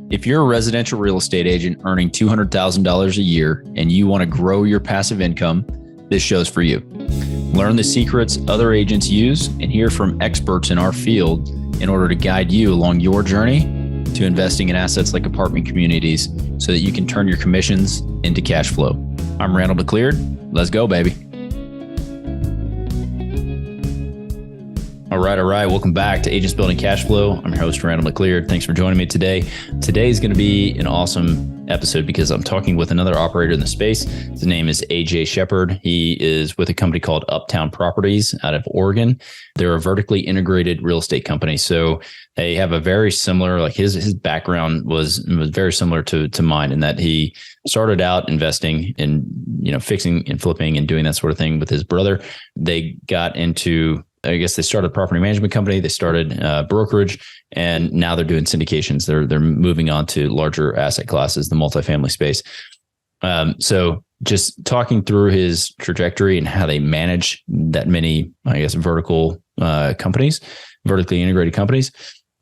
If you're a residential real estate agent earning $200,000 a year and you want to grow your passive income, this show's for you. Learn the secrets other agents use and hear from experts in our field in order to guide you along your journey to investing in assets like apartment communities so that you can turn your commissions into cash flow. I'm Randall McLeod. Let's go, baby. All right. Welcome back to Agents Building Cash Flow. I'm your host, Randall McLeod. Thanks for joining me today. Today is going to be an awesome episode because I'm talking with another operator in the space. His name is AJ Shepard. He is with a company called Uptown Properties out of Oregon. They're a vertically integrated real estate company. So they have a very similar, like his background was very similar to mine in that he started out investing in, fixing and flipping and doing that sort of thing with his brother. They got into, they started a property management company. They started brokerage, and now they're doing syndications. They're moving on to larger asset classes, the multifamily space. So just talking through his trajectory and how they manage that many, vertical companies, vertically integrated companies,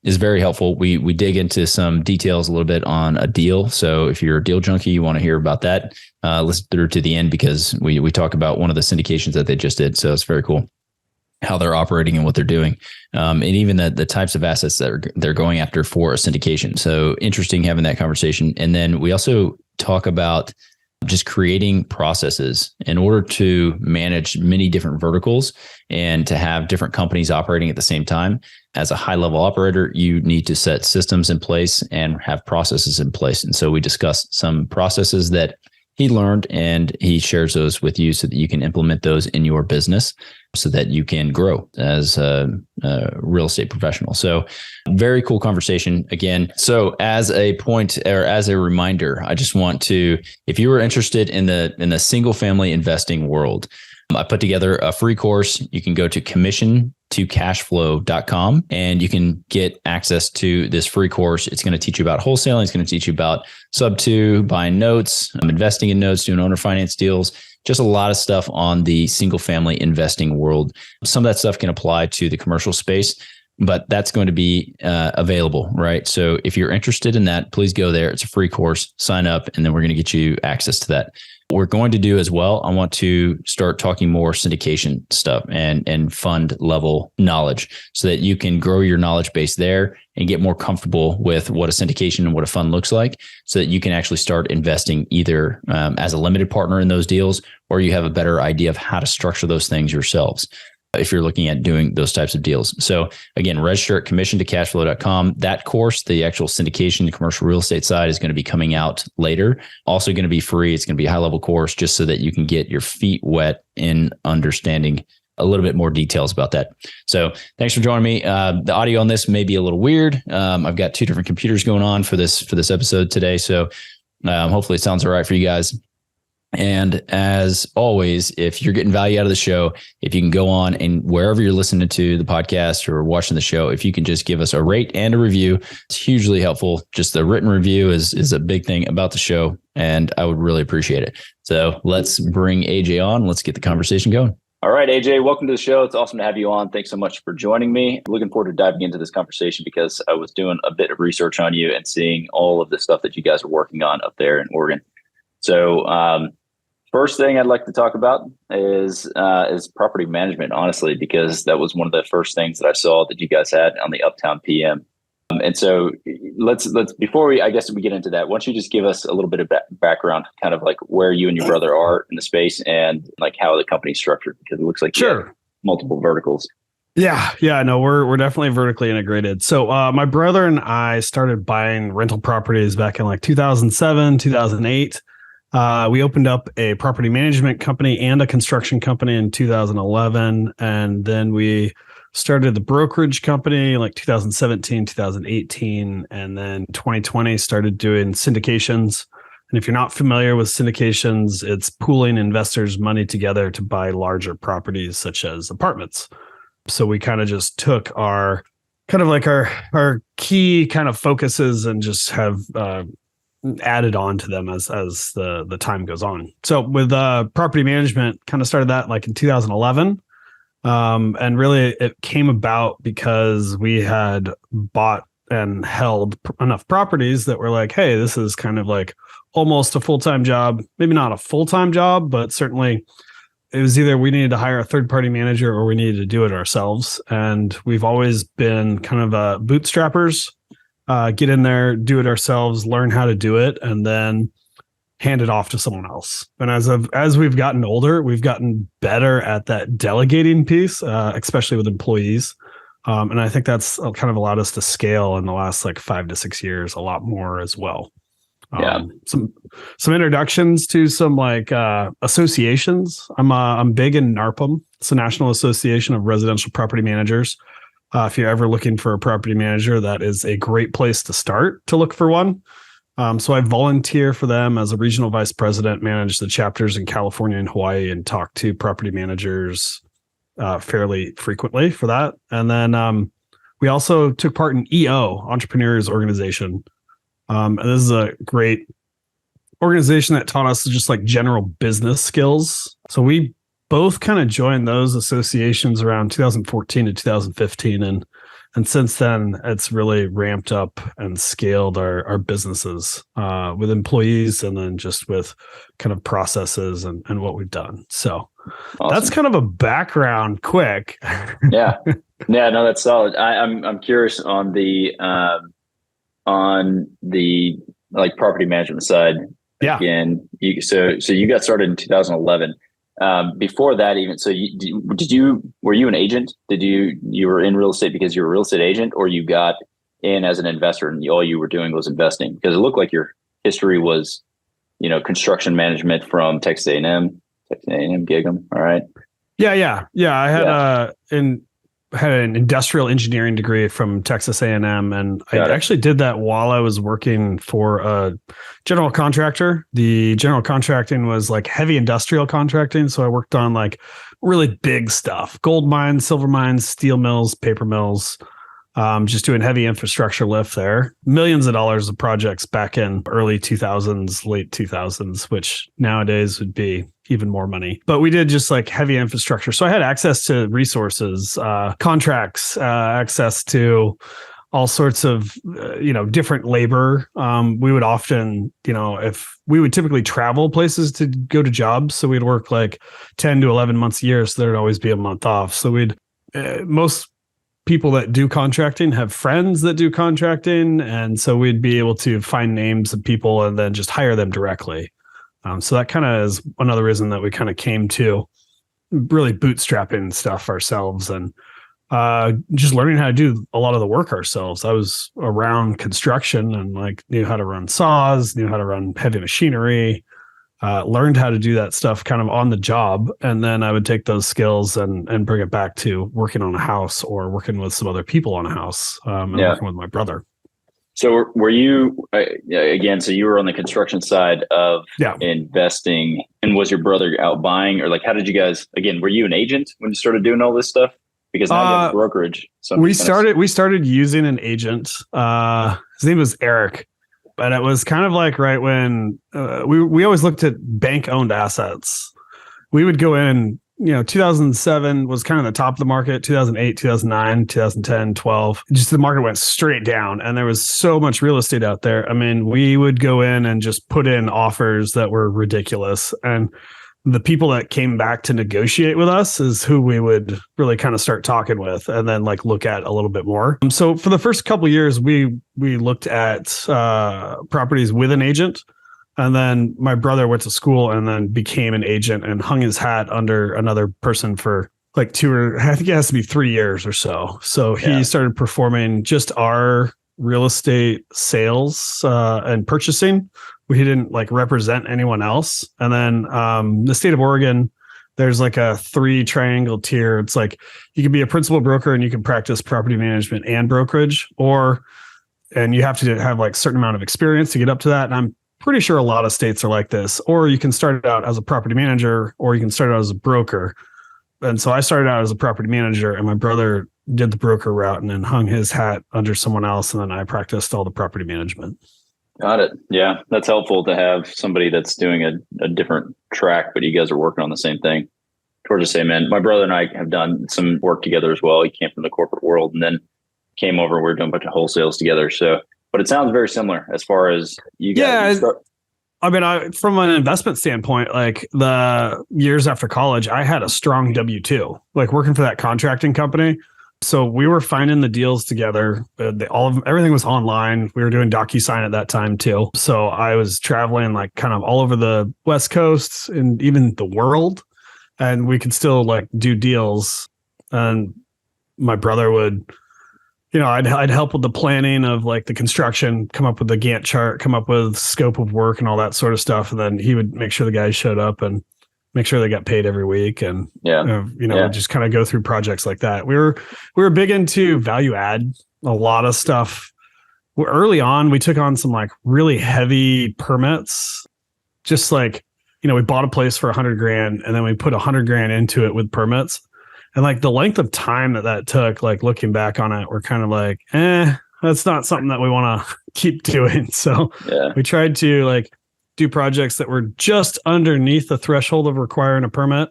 is very helpful. We dig into some details a little bit on a deal. So if you're a deal junkie, you want to hear about that, listen through to the end because we talk about one of the syndications that they just did. So it's very cool how they're operating and what they're doing, and even the types of assets that they're going after for a syndication. So interesting having that conversation. And then we also talk about just creating processes in order to manage many different verticals and to have different companies operating at the same time. As a high-level operator, you need to set systems in place and have processes in place. And so we discuss some processes that he learned, and he shares those with you so that you can implement those in your business so that you can grow as a real estate professional. So very cool conversation again. So as a point or as a reminder, I just want to, if you are interested in the single family investing world, I put together a free course. You can go to commissiontocashflow.com and you can get access to this free course. It's going to teach you about wholesaling. It's going to teach you about sub-2, buying notes, investing in notes, doing owner finance deals, just a lot of stuff on the single family investing world. Some of that stuff can apply to the commercial space, but that's going to be available, right? So if you're interested in that, please go there. It's a free course, sign up, and then we're going to get you access to that. What we're going to do as well, I want to start talking more syndication stuff and fund level knowledge so that you can grow your knowledge base there and get more comfortable with what a syndication and what a fund looks like so that you can actually start investing either as a limited partner in those deals, or you have a better idea of how to structure those things yourselves if you're looking at doing those types of deals. So again, register at commissiontocashflow.com. That course, the actual syndication, the commercial real estate side, is going to be coming out later. Also going to be free. It's going to be a high level course just so that you can get your feet wet in understanding a little bit more details about that. So thanks for joining me. The audio on this may be a little weird. I've got two different computers going on for this episode today. So hopefully it sounds all right for you guys. And as always, if you're getting value out of the show, if you can go on and wherever you're listening to the podcast or watching the show, if you can just give us a rate and a review, it's hugely helpful. Just the written review is a big thing about the show, and I would really appreciate it. So let's bring AJ on. Let's get the conversation going. All right, AJ, welcome to the show. It's awesome to have you on. Thanks so much for joining me. Looking forward to diving into this conversation because I was doing a bit of research on you and seeing all of the stuff that you guys are working on up there in Oregon. So first thing I'd like to talk about is property management, honestly, because that was one of the first things that I saw that you guys had on the Uptown PM. And so let's before we get into that, why don't you just give us a little bit of background, kind of like where you and your brother are in the space and like how the company's structured, because it looks like you have multiple verticals. Yeah. No, we're definitely vertically integrated. So my brother and I started buying rental properties back in like 2007, 2008. We opened up a property management company and a construction company in 2011. And then we started the brokerage company in like 2017, 2018. And then 2020 started doing syndications. And if you're not familiar with syndications, it's pooling investors' money together to buy larger properties such as apartments. So we kind of just took our key kind of focuses and just have added on to them as the time goes on. So with property management, kind of started that like in 2011. And really it came about because we had bought and held enough properties that were like, hey, this is kind of like almost a full-time job, maybe not a full-time job, but certainly it was either we needed to hire a third-party manager or we needed to do it ourselves. And we've always been kind of bootstrappers, get in there, do it ourselves, learn how to do it, and then hand it off to someone else. And as we've gotten older, we've gotten better at that delegating piece, especially with employees. And I think that's kind of allowed us to scale in the last like 5 to 6 years a lot more as well. Some introductions to some like associations. I'm big in NARPM. It's the National Association of Residential Property Managers. If you're ever looking for a property manager, that is a great place to start to look for one. So I volunteer for them as a regional vice president, manage the chapters in California and Hawaii, and talk to property managers fairly frequently for that. And then we also took part in EO, Entrepreneurs Organization. And this is a great organization that taught us just like general business skills. So we both kind of joined those associations around 2014 to 2015. And since then, it's really ramped up and scaled our businesses with employees and then just with kind of processes and what we've done. So awesome. That's kind of a background quick. Yeah, no, that's solid. I'm curious on the like property management side. Yeah. Again, so you got started in 2011. Before that, even so, were you an agent? You were in real estate because you were a real estate agent, or you got in as an investor and all you were doing was investing? Because it looked like your history was, construction management from Texas A&M gig 'em. All right. Yeah. I had an industrial engineering degree from Texas A&M, and I actually did that while I was working for a general contractor. The general contracting was like heavy industrial contracting, so I worked on like really big stuff: gold mines, silver mines, steel mills, paper mills. Just doing heavy infrastructure lift there. Millions of dollars of projects back in early 2000s, late 2000s, which nowadays would be even more money. But we did just like heavy infrastructure. So I had access to resources, contracts, access to all sorts of, different labor. We would often, if we would typically travel places to go to jobs. So we'd work like 10 to 11 months a year. So there'd always be a month off. So most people that do contracting have friends that do contracting. And so we'd be able to find names of people and then just hire them directly. So that kind of is another reason that we kind of came to really bootstrapping stuff ourselves and just learning how to do a lot of the work ourselves. I was around construction and like knew how to run saws, knew how to run heavy machinery, learned how to do that stuff kind of on the job. And then I would take those skills and bring it back to working on a house or working with some other people on a house and working with my brother. So were you, again, so you were on the construction side of investing, and was your brother out buying, or like, how did you guys, again, were you an agent when you started doing all this stuff? Because now you have a brokerage. So we started using an agent. His name was Eric. But it was kind of like right when we always looked at bank owned assets. We would go in, 2007 was kind of the top of the market, 2008, 2009, 2010, 12. Just the market went straight down and there was so much real estate out there. I mean, we would go in and just put in offers that were ridiculous. And the people that came back to negotiate with us is who we would really kind of start talking with and then like look at a little bit more. So for the first couple of years, we looked at properties with an agent. And then my brother went to school and then became an agent and hung his hat under another person for like 3 years or so. So he started performing just our real estate sales and purchasing. We didn't like represent anyone else. And then the state of Oregon, there's like a 3 triangle tier. It's like you can be a principal broker and you can practice property management and brokerage, and you have to have like a certain amount of experience to get up to that. And I'm pretty sure a lot of states are like this, or you can start out as a property manager, or you can start out as a broker. And so I started out as a property manager and my brother did the broker route and then hung his hat under someone else. And then I practiced all the property management. Got it. Yeah. That's helpful to have somebody that's doing a different track, but you guys are working on the same thing towards the same end. My brother and I have done some work together as well. He came from the corporate world and then came over. We were doing a bunch of wholesales together. So, but it sounds very similar as far as you guys. Yeah. I mean, from an investment standpoint, like the years after college, I had a strong W-2, like working for that contracting company. So we were finding the deals together. Everything was online. We were doing DocuSign at that time too. So I was traveling like kind of all over the West Coast and even the world, and we could still like do deals. And my brother would, I'd help with the planning of like the construction, come up with the Gantt chart, come up with scope of work and all that sort of stuff. And then he would make sure the guys showed up and make sure they got paid every week. And, just kind of go through projects like that. We were big into value add, a lot of stuff. Early on, we took on some like really heavy permits, just like, we bought a place for $100,000 and then we put $100,000 into it with permits. And like the length of time that took, like looking back on it, we're kind of like, that's not something that we want to keep doing. So we tried to like do projects that were just underneath the threshold of requiring a permit.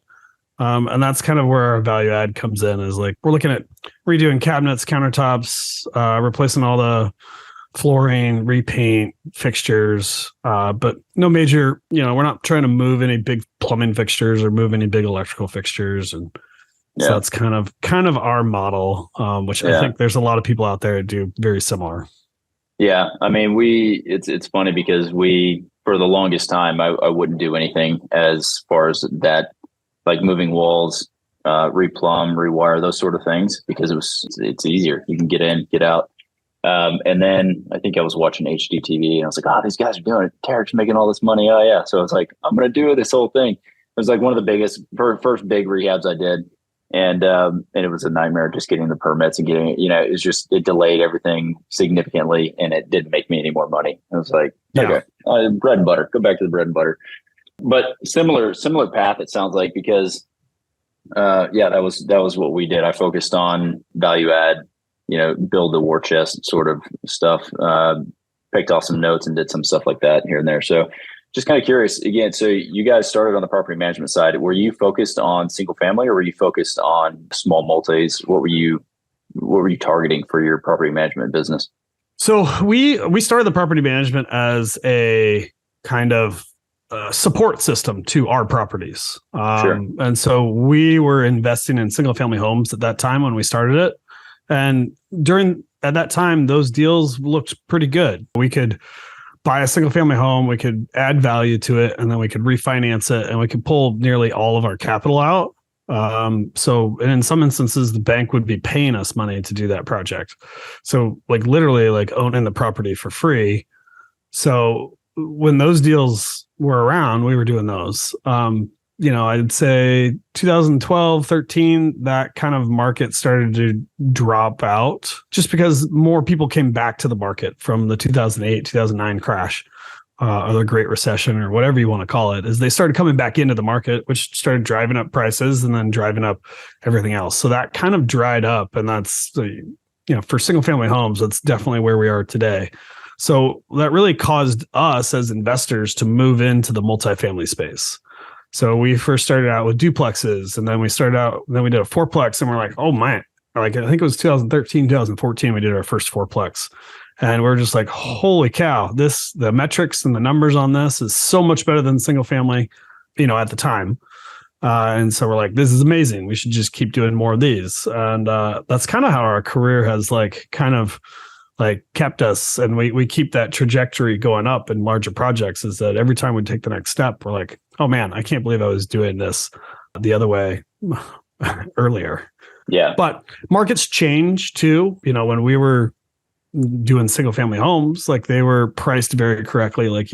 And that's kind of where our value add comes in, is like, we're looking at redoing cabinets, countertops, replacing all the flooring, repaint, fixtures, but no major, we're not trying to move any big plumbing fixtures or move any big electrical fixtures. And so that's kind of our model, which I think there's a lot of people out there that do very similar. Yeah. I mean, it's funny because for the longest time, I wouldn't do anything as far as that, like moving walls, replumb, rewire, those sort of things, because it's easier. You can get in, get out. And then I think I was watching HGTV and I was like, these guys are doing it. Tarek's making all this money. Oh yeah. So it's like, I'm going to do this whole thing. It was like one of the biggest, first big rehabs I did. And it was a nightmare just getting the permits and getting it, it delayed everything significantly and it didn't make me any more money. I was like, okay, bread and butter, go back to the bread and butter. But similar path, it sounds like, because that was what we did. I focused on value add, build the war chest sort of stuff, picked off some notes and did some stuff like that here and there. So just kind of curious again. So you guys started on the property management side. Were you focused on single family or were you focused on small multis? What were you targeting for your property management business? So we started the property management as a kind of support system to our properties. And so we were investing in single family homes at that time when we started it. And at that time, those deals looked pretty good. We could buy a single family home, we could add value to it, and then we could refinance it and we could pull nearly all of our capital out. And in some instances, the bank would be paying us money to do that project. So like literally like owning the property for free. So when those deals were around, we were doing those. I'd say 2012, 13, that kind of market started to drop out just because more people came back to the market from the 2008, 2009 crash, or the Great Recession, or whatever you want to call it, as they started coming back into the market, which started driving up prices and then driving up everything else. So that kind of dried up. And that's, for single family homes, that's definitely where we are today. So that really caused us as investors to move into the multifamily space. So we first started out with duplexes, and then we did a fourplex, and we're like, oh man, like I think it was 2013, 2014, we did our first fourplex. And we're just like, holy cow, the metrics and the numbers on this is so much better than single family, at the time. And so we're like, this is amazing. We should just keep doing more of these. And that's kind of how our career has kept us, and we keep that trajectory going up in larger projects, is that every time we take the next step, we're like, oh man, I can't believe I was doing this the other way earlier. Yeah. But markets change too. When we were doing single family homes, like they were priced very correctly. Like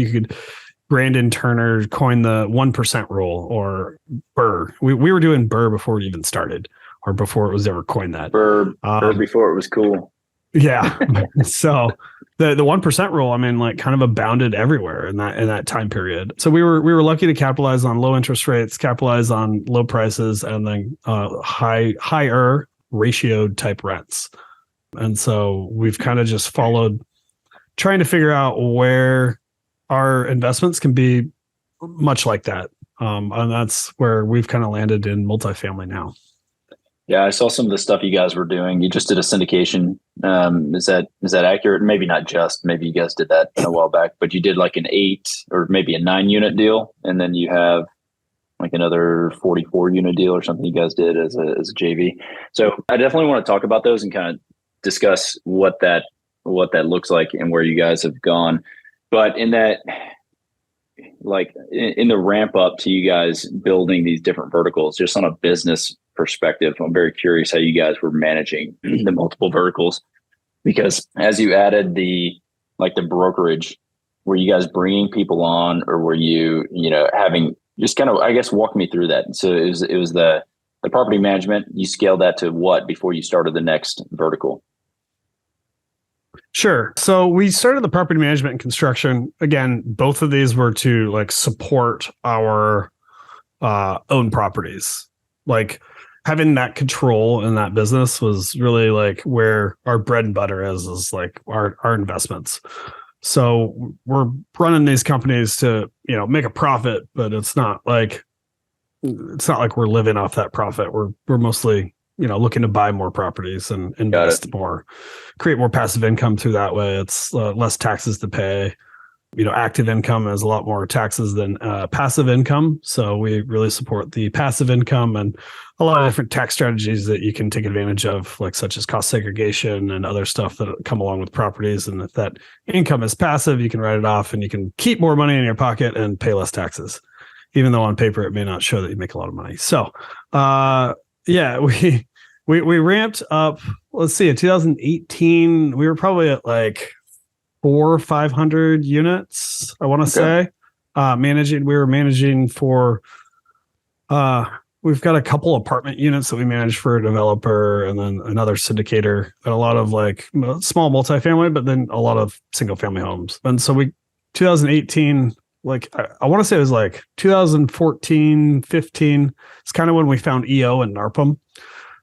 Brandon Turner coined the 1% rule, or BRRRR. We were doing BRRRR before it even started, or before it was ever coined that. BRRRR before it was cool. Yeah. So the 1% rule, kind of abounded everywhere in that time period. So we were lucky to capitalize on low interest rates, capitalize on low prices, and then higher ratioed type rents. And so we've kind of just followed, trying to figure out where our investments can be much like that. And that's where we've kind of landed in multifamily now. Yeah, I saw some of the stuff you guys were doing. You just did a syndication. Is that accurate? Maybe not just. Maybe you guys did that a while back, but you did like an 8 or maybe a 9 unit deal, and then you have like another 44 unit deal or something you guys did as a JV. So I definitely want to talk about those and kind of discuss what that looks like and where you guys have gone. But in that, like in the ramp up to you guys building these different verticals, just on a business perspective, I'm very curious how you guys were managing the multiple verticals, because as you added the brokerage, were you guys bringing people on, or were you having, just kind of, I guess, walk me through that. So it was the property management. You scaled that to what before you started the next vertical? Sure. So we started the property management and construction. Again, both of these were to like support our own properties. Like having that control in that business was really like where our bread and butter is like our investments. So we're running these companies to, make a profit, but it's not like we're living off that profit. We're mostly, looking to buy more properties and invest more, create more passive income through that way. It's less taxes to pay. Active income is a lot more taxes than passive income. So we really support the passive income and a lot of different tax strategies that you can take advantage of, like such as cost segregation and other stuff that come along with properties. And if that income is passive, you can write it off and you can keep more money in your pocket and pay less taxes, even though on paper it may not show that you make a lot of money. So we ramped up. Let's see, in 2018, we were probably at like 400 or 500 units, I want to say. We were managing for, we've got a couple apartment units that we manage for a developer, and then another syndicator, and a lot of like small multifamily, but then a lot of single family homes. And so 2018, like I want to say it was like 2014, 15. It's kind of when we found EO and NARPM.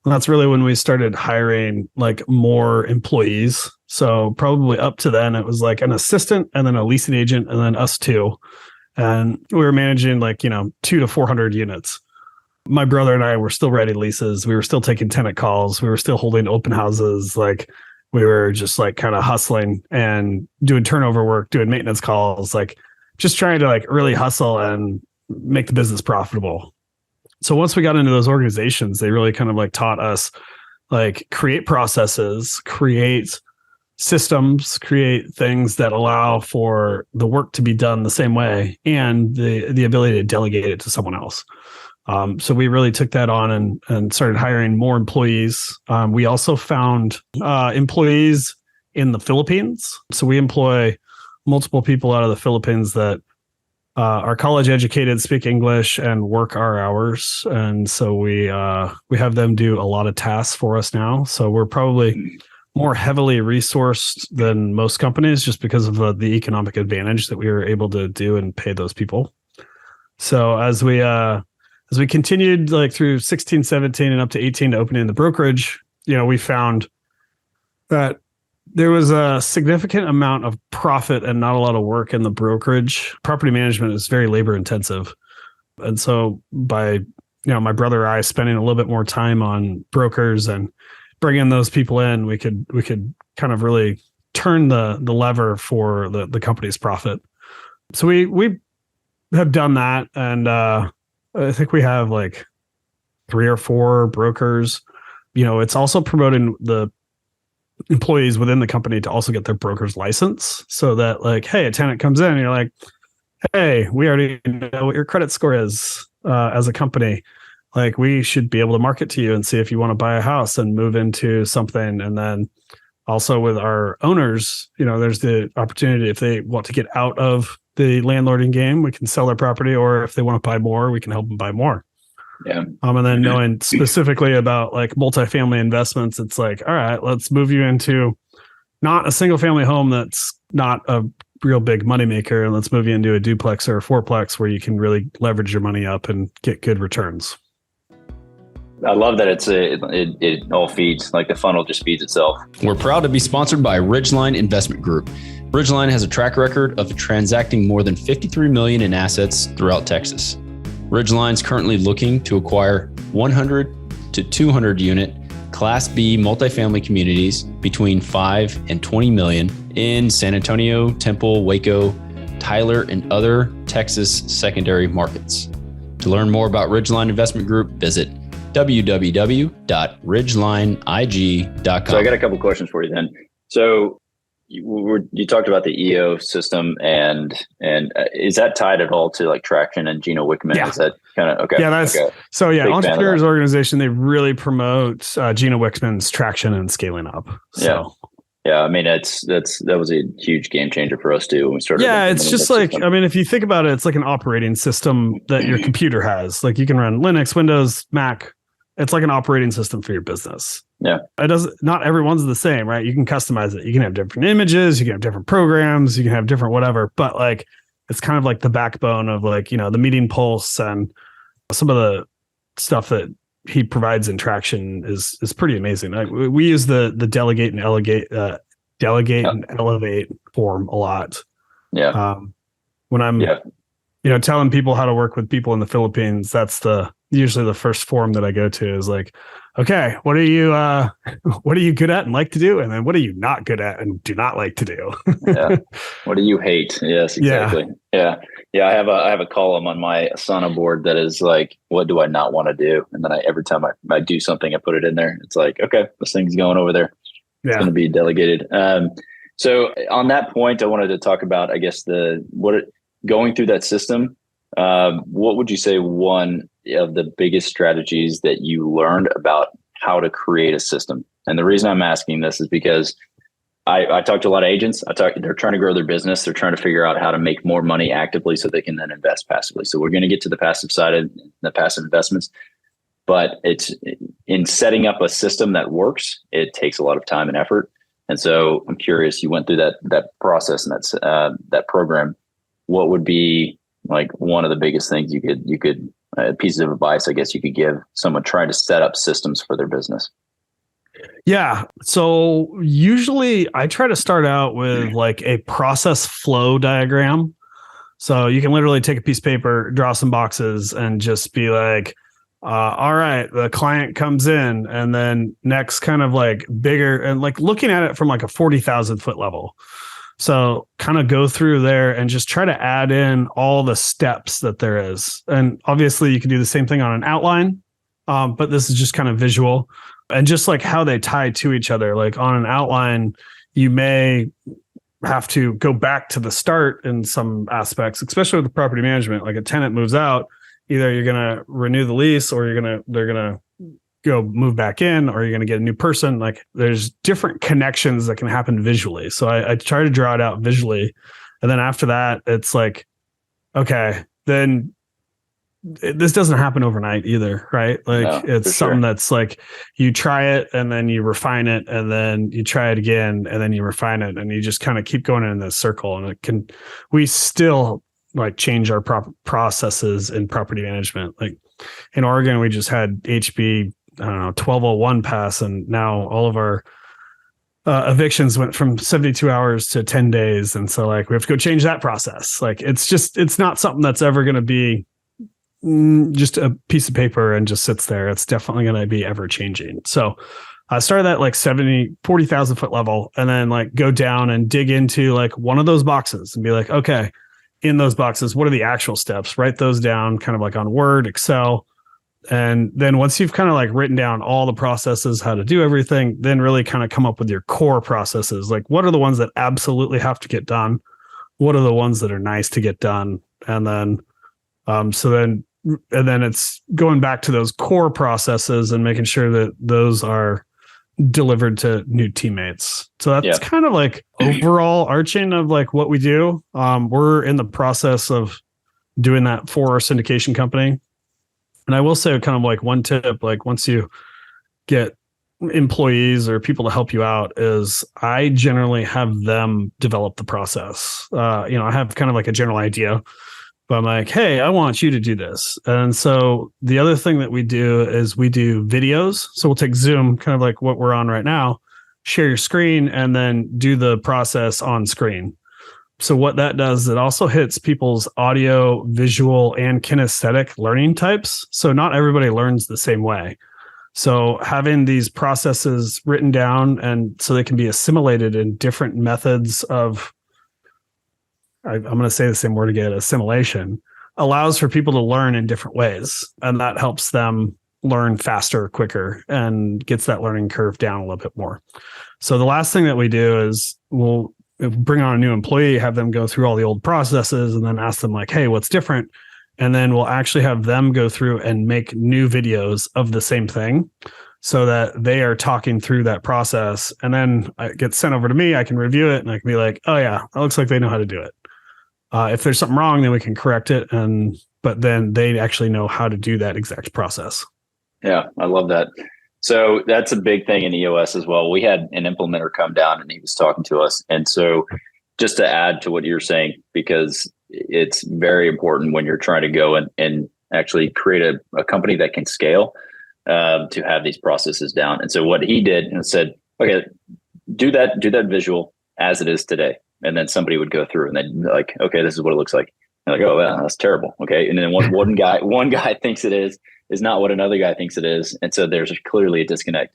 And that's really when we started hiring like more employees. So probably up to then it was like an assistant and then a leasing agent and then us two. And we were managing like, 200 to 400 units. My brother and I were still writing leases. We were still taking tenant calls. We were still holding open houses. Like we were just like kind of hustling and doing turnover work, doing maintenance calls, like just trying to like really hustle and make the business profitable. So once we got into those organizations, they really kind of like taught us like create processes, create systems, create things that allow for the work to be done the same way and the ability to delegate it to someone else. So we really took that on and started hiring more employees. We also found employees in the Philippines. So we employ multiple people out of the Philippines that are college educated, speak English, and work our hours. And so we have them do a lot of tasks for us now. So we're probably more heavily resourced than most companies just because of the economic advantage that we were able to do and pay those people. So as we continued like through 16, 17 and up to 18 to opening the brokerage, we found that there was a significant amount of profit and not a lot of work in the brokerage. Property management is very labor intensive. And so by, my brother and I spending a little bit more time on brokers and bringing those people in, we could kind of really turn the lever for the company's profit. So we have done that. And I think we have like 3 or 4 brokers. It's also promoting the employees within the company to also get their broker's license, so that like, hey, a tenant comes in and you're like, hey, we already know what your credit score is as a company. Like we should be able to market to you and see if you want to buy a house and move into something. And then also with our owners, there's the opportunity if they want to get out of the landlording game, we can sell their property, or if they want to buy more, we can help them buy more. Yeah. And then knowing specifically about like multifamily investments, it's like, all right, let's move you into not a single family home that's not a real big moneymaker, and let's move you into a duplex or a fourplex where you can really leverage your money up and get good returns. I love that it all feeds, like the funnel just feeds itself. We're proud to be sponsored by Ridgeline Investment Group. Ridgeline has a track record of transacting more than $53 million in assets throughout Texas. Ridgeline's currently looking to acquire 100 to 200 unit Class B multifamily communities between 5 and 20 million in San Antonio, Temple, Waco, Tyler, and other Texas secondary markets. To learn more about Ridgeline Investment Group, visit www.ridgelineig.com. So I got a couple questions for you then. So you talked about the EO system, and is that tied at all to like Traction and Gino Wickman? Yeah. Is that kind of okay? Yeah, that's okay. So yeah, Big Entrepreneurs Organization, they really promote Gino Wickman's Traction and Scaling Up. So yeah, I mean that was a huge game changer for us too when we started. Yeah, it's just like system. I mean, if you think about it, it's like an operating system that your computer has. Like you can run Linux, Windows, Mac. It's like an operating system for your business. Yeah. Not everyone's the same, right? You can customize it. You can have different images, you can have different programs, you can have different whatever, but like it's kind of like the backbone of like, the meeting pulse and some of the stuff that he provides in Traction is pretty amazing. Like we use the delegate and elevate form a lot. Yeah. When I'm telling people how to work with people in the Philippines, that's usually the first form that I go to is like, okay, what are you good at and like to do? And then what are you not good at and do not like to do? Yeah. What do you hate? Yes, exactly. Yeah. I have a column on my Asana board that is like, what do I not want to do? And then every time I do something, I put it in there. It's like, okay, this thing's going over there. It's going to be delegated. So on that point, I wanted to talk about, I guess, going through that system. What would you say one of the biggest strategies that you learned about how to create a system? And the reason I'm asking this is because I talk to a lot of agents. They're trying to grow their business. They're trying to figure out how to make more money actively so they can then invest passively. So we're going to get to the passive side of the passive investments, but it's in setting up a system that works. It takes a lot of time and effort. And so I'm curious, you went through that process and that program. What would be like one of the biggest things you could pieces of advice, I guess you could give someone trying to set up systems for their business? Yeah. So usually I try to start out with like a process flow diagram. So you can literally take a piece of paper, draw some boxes, and just be like, all right, the client comes in, and then next kind of like bigger and like looking at it from like a 40,000 foot level. So kind of go through there and just try to add in all the steps that there is. And obviously you can do the same thing on an outline, but this is just kind of visual and just like how they tie to each other. Like on an outline, you may have to go back to the start in some aspects, especially with the property management. Like a tenant moves out, either you're going to renew the lease or they're going to go move back in, or you're going to get a new person. Like there's different connections that can happen visually. So I try to draw it out visually. And then after that, it's like, okay, then this doesn't happen overnight either, right? Like it's something that's like you try it and then you refine it and then you try it again and then you refine it and you just kind of keep going in this circle. And we still like change our processes in property management. Like in Oregon, we just had HB 1201 pass, and now all of our evictions went from 72 hours to 10 days. And so like we have to go change that process. Like it's not something that's ever going to be just a piece of paper and just sits there. It's definitely going to be ever changing. So I started at like 40,000 foot level, and then like go down and dig into like one of those boxes and be like, okay, in those boxes, what are the actual steps? Write those down kind of like on Word, Excel. And then once you've kind of like written down all the processes, how to do everything, then really kind of come up with your core processes. Like what are the ones that absolutely have to get done? What are the ones that are nice to get done? And then, then it's going back to those core processes and making sure that those are delivered to new teammates. So that's kind of like overall arching of like what we do. We're in the process of doing that for our syndication company. And I will say kind of like one tip, like once you get employees or people to help you out, is I generally have them develop the process. I have kind of like a general idea, but I'm like, hey, I want you to do this. And so the other thing that we do is we do videos. So we'll take Zoom, kind of like what we're on right now, share your screen, and then do the process on screen. So what that does, it also hits people's audio, visual, and kinesthetic learning types. So not everybody learns the same way. So having these processes written down and so they can be assimilated in different methods of, I'm going to say the same word again, assimilation, allows for people to learn in different ways. And that helps them learn faster, quicker, and gets that learning curve down a little bit more. So the last thing that we do is we'll bring on a new employee, have them go through all the old processes, and then ask them like, hey, what's different? And then we'll actually have them go through and make new videos of the same thing so that they are talking through that process. And then it gets sent over to me. I can review it and I can be like, oh yeah, it looks like they know how to do it. If there's something wrong, then we can correct it. But then they actually know how to do that exact process. Yeah, I love that. So that's a big thing in EOS as well. We had an implementer come down and he was talking to us. And so just to add to what you're saying, because it's very important when you're trying to go and actually create a company that can scale, to have these processes down. And so what he did and said, okay, do that visual as it is today. And then somebody would go through and then like, okay, this is what it looks like. And like, oh, wow, that's terrible. Okay. And then one guy thinks it is not what another guy thinks it is. And so there's clearly a disconnect.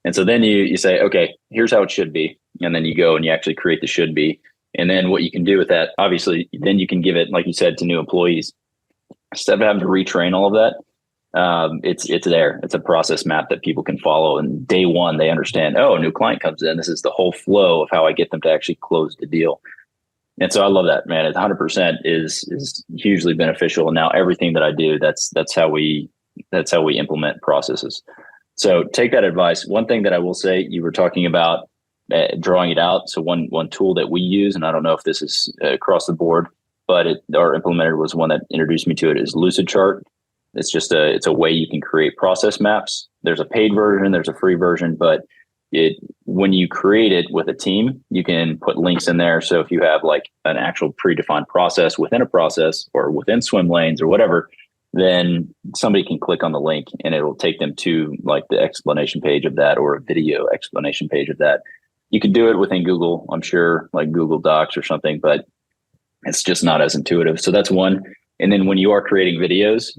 And so then you say, okay, here's how it should be. And then you go and you actually create the should be. And then what you can do with that, obviously, then you can give it, like you said, to new employees. Instead of having to retrain all of that, it's there. It's a process map that people can follow. And day one, they understand, oh, a new client comes in. This is the whole flow of how I get them to actually close the deal. And so I love that, man. It 100% is hugely beneficial. And now everything that I do, that's how we implement processes. So take that advice. One thing that I will say, you were talking about drawing it out. So one tool that we use, and I don't know if this is across the board, but our implementer was one that introduced me to it, is Lucidchart. It's just it's a way you can create process maps. There's a paid version, there's a free version, but when you create it with a team, you can put links in there. So if you have like an actual predefined process within a process or within swim lanes or whatever, then somebody can click on the link and it'll take them to like the explanation page of that or a video explanation page of that. You could do it within Google, I'm sure, like Google Docs or something, but it's just not as intuitive. So that's one. And then when you are creating videos,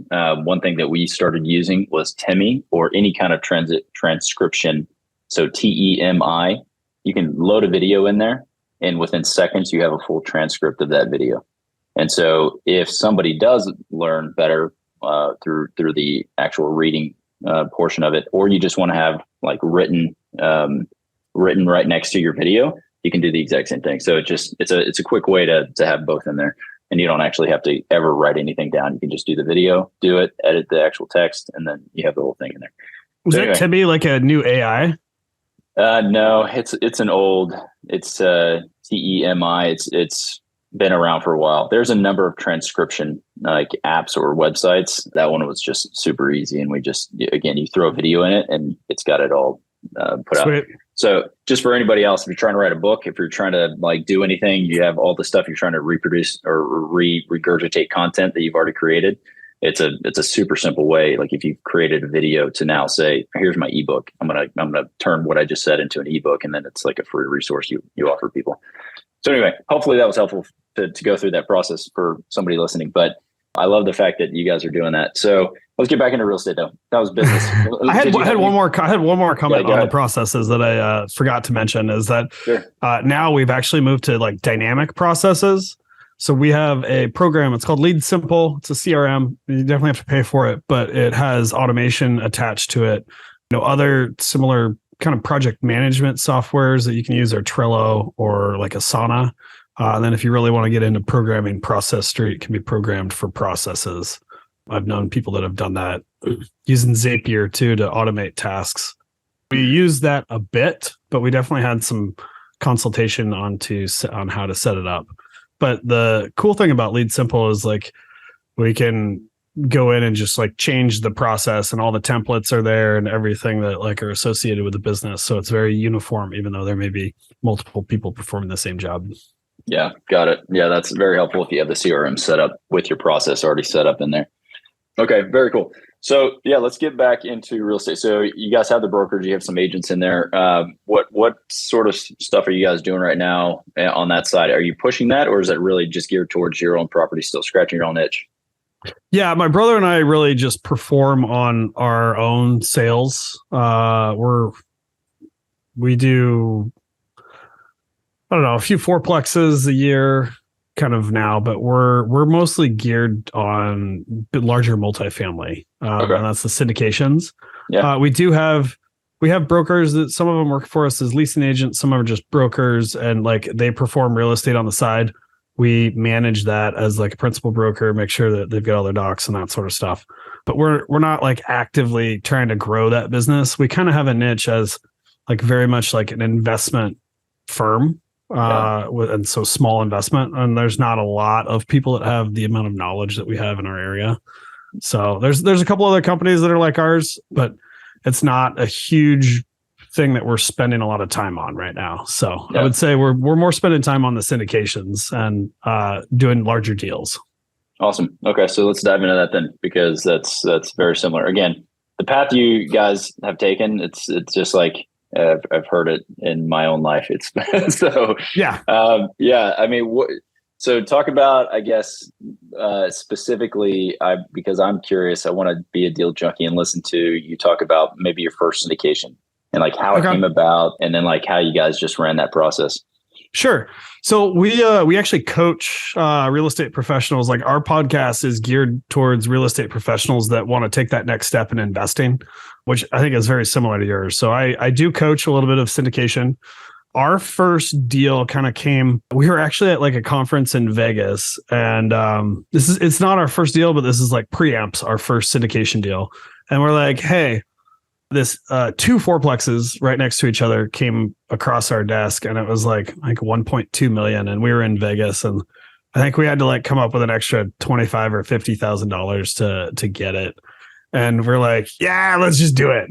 one thing that we started using was Temi, or any kind of transcription. So TEMI, you can load a video in there and within seconds, you have a full transcript of that video. And so if somebody does learn better through the actual reading portion of it, or you just want to have like written right next to your video, you can do the exact same thing. So it's a quick way to have both in there, and you don't actually have to ever write anything down. You can just do the video, do it, edit the actual text, and then you have the whole thing in there. Was so that Temi like a new AI? No, it's an old. It's TEMI. It's been around for a while. There's a number of transcription like apps or websites. That one was just super easy, and we just, again, you throw a video in it and it's got it all put Sweet. out. So just for anybody else, if you're trying to write a book, if you're trying to like do anything, you have all the stuff you're trying to reproduce or regurgitate content that you've already created. It's a super simple way. Like if you've created a video to now say, here's my ebook. I'm gonna turn what I just said into an ebook, and then it's like a free resource you offer people. So anyway, hopefully that was helpful to go through that process for somebody listening. But I love the fact that you guys are doing that. So let's get back into real estate though. That was business. I had one more comment on the processes that I forgot to mention, is that now we've actually moved to like dynamic processes. So we have a program, it's called Lead Simple. It's a CRM. You definitely have to pay for it, but it has automation attached to it. Other similar kind of project management softwares that you can use are Trello or like Asana. And then if you really want to get into programming, Process Street can be programmed for processes. I've known people that have done that using Zapier too to automate tasks. We use that a bit, but we definitely had some consultation on how to set it up. But the cool thing about Lead Simple is like we can go in and just like change the process, and all the templates are there and everything that like are associated with the business. So it's very uniform, even though there may be multiple people performing the same job. Yeah, got it. Yeah, that's very helpful if you have the CRM set up with your process already set up in there. Okay, very cool. So yeah, let's get back into real estate. So you guys have the brokerage, you have some agents in there. What sort of stuff are you guys doing right now on that side? Are you pushing that, or is that really just geared towards your own property, still scratching your own itch? Yeah, my brother and I really just perform on our own sales. We do, I don't know, a few fourplexes a year kind of now, but we're mostly geared on larger multifamily. Okay. And that's the syndications. Yeah. We have brokers that some of them work for us as leasing agents, some of them are just brokers, and like they perform real estate on the side. We manage that as like a principal broker, make sure that they've got all their docs and that sort of stuff. But we're not like actively trying to grow that business. We kind of have a niche as like very much like an investment firm, and so small investment. And there's not a lot of people that have the amount of knowledge that we have in our area. So there's a couple other companies that are like ours, but it's not a huge thing that we're spending a lot of time on right now. So I would say we're more spending time on the syndications and doing larger deals. Awesome. Okay, so let's dive into that then, because that's very similar. Again, the path you guys have taken, it's just like I've heard it in my own life. It's so yeah. I mean, so talk about, I guess, specifically, because I'm curious, I want to be a deal junkie and listen to you talk about maybe your first syndication and like how it came about, and then like how you guys just ran that process. Sure. So we actually coach real estate professionals. Like our podcast is geared towards real estate professionals that want to take that next step in investing, which I think is very similar to yours. So I do coach a little bit of syndication. Our first deal kind of came, we were actually at like a conference in Vegas, and it's not our first deal, but this is like preamps our first syndication deal. And we're like, hey, this two fourplexes right next to each other came across our desk, and it was like 1.2 million, and we were in Vegas, and I think we had to like come up with an extra $25,000 or $50,000 to get it. And we're like, yeah, let's just do it.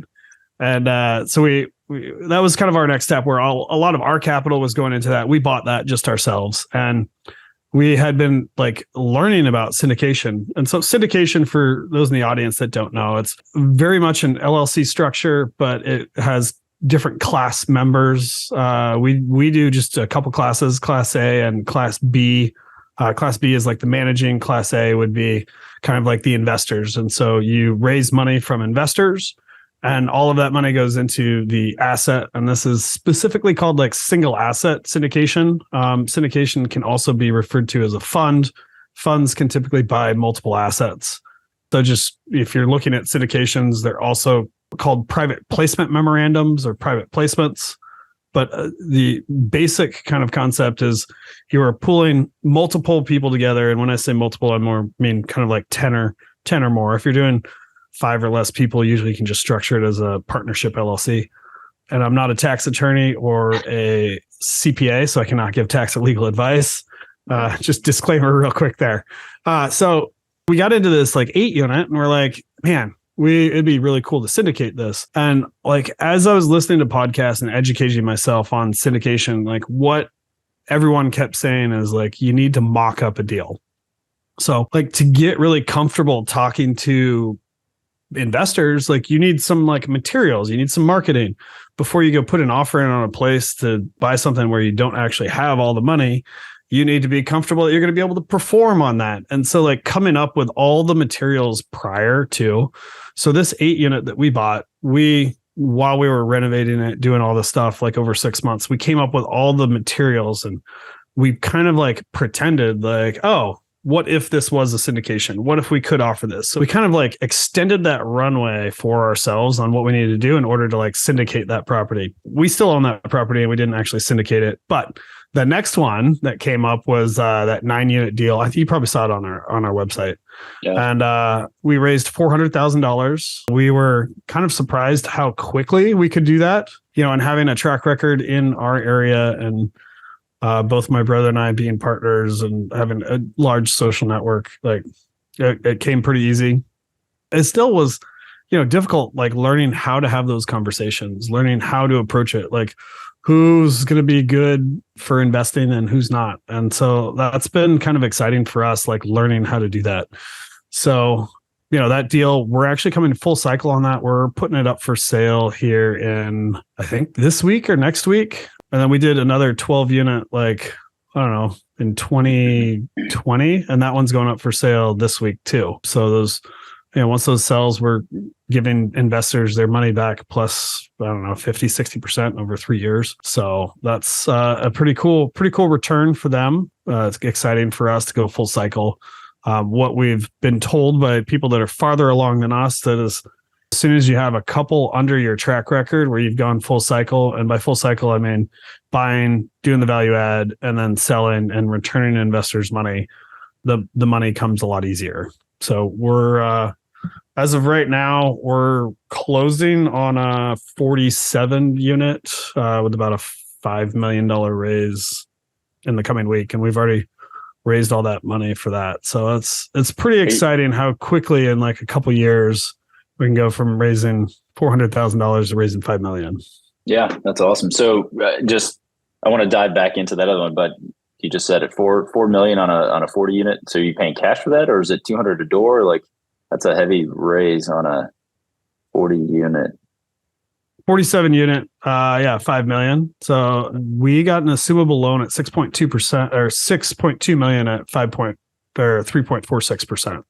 And so we that was kind of our next step, where a lot of our capital was going into that. We bought that just ourselves, and we had been like learning about syndication. And so syndication, for those in the audience that don't know, it's very much an LLC structure, but it has different class members. We do just a couple classes, Class A and Class B. Class B is like the managing. Class A would be kind of like the investors. And so you raise money from investors, and all of that money goes into the asset. And this is specifically called like single asset syndication. Syndication can also be referred to as a fund. Funds can typically buy multiple assets. So just if you're looking at syndications, they're also called private placement memorandums or private placements. But the basic kind of concept is you are pooling multiple people together. And when I say multiple, I mean kind of like 10 or more. If you're doing 5 or less people, usually you can just structure it as a partnership LLC. And I'm not a tax attorney or a CPA, so I cannot give tax or legal advice. Just disclaimer real quick there. So we got into this like 8 unit, and we're like, man, it'd be really cool to syndicate this. And like, as I was listening to podcasts and educating myself on syndication, like what everyone kept saying is like, you need to mock up a deal. So like to get really comfortable talking to investors, like you need some like materials, you need some marketing before you go put an offer in on a place to buy something where you don't actually have all the money. You need to be comfortable that you're going to be able to perform on that. And so like coming up with all the materials prior to, so this 8 unit that we bought, while we were renovating it, doing all this stuff, like over 6 months, we came up with all the materials, and we kind of like pretended like, oh, what if this was a syndication? What if we could offer this? So we kind of like extended that runway for ourselves on what we needed to do in order to like syndicate that property. We still own that property, and we didn't actually syndicate it. But the next one that came up was that 9 unit deal. I think you probably saw it on our website. Yeah. And we raised $400,000. We were kind of surprised how quickly we could do that, and having a track record in our area, and both my brother and I being partners and having a large social network, like it came pretty easy. It still was, difficult, like learning how to have those conversations, learning how to approach it, like who's going to be good for investing and who's not. And so that's been kind of exciting for us, like learning how to do that. So, that deal, we're actually coming full cycle on that. We're putting it up for sale here in, I think, this week or next week. And then we did another 12 unit like I don't know, in 2020, and that one's going up for sale this week too. So those, once those sells, we're giving investors their money back plus, I don't know, 50, 60% over 3 years. So that's a pretty cool return for them. It's exciting for us to go full cycle. What we've been told by people that are farther along than us, that is, as soon as you have a couple under your track record where you've gone full cycle, and by full cycle, I mean buying, doing the value add, and then selling and returning investors' money, the money comes a lot easier. So we're, as of right now, we're closing on a 47 unit with about a $5 million raise in the coming week. And we've already raised all that money for that. So it's pretty exciting how quickly in like a couple years we can go from raising $400,000 to raising $5 million. Yeah, that's awesome. So I want to dive back into that other one, but you just said it, $4 million on a 40 unit. So are you paying cash for that, or is it $200 a door? Like, that's a heavy raise on a 40 unit. 47 unit, $5 million. So we got an assumable loan at 6.2% or 6.2 million at 3.46%.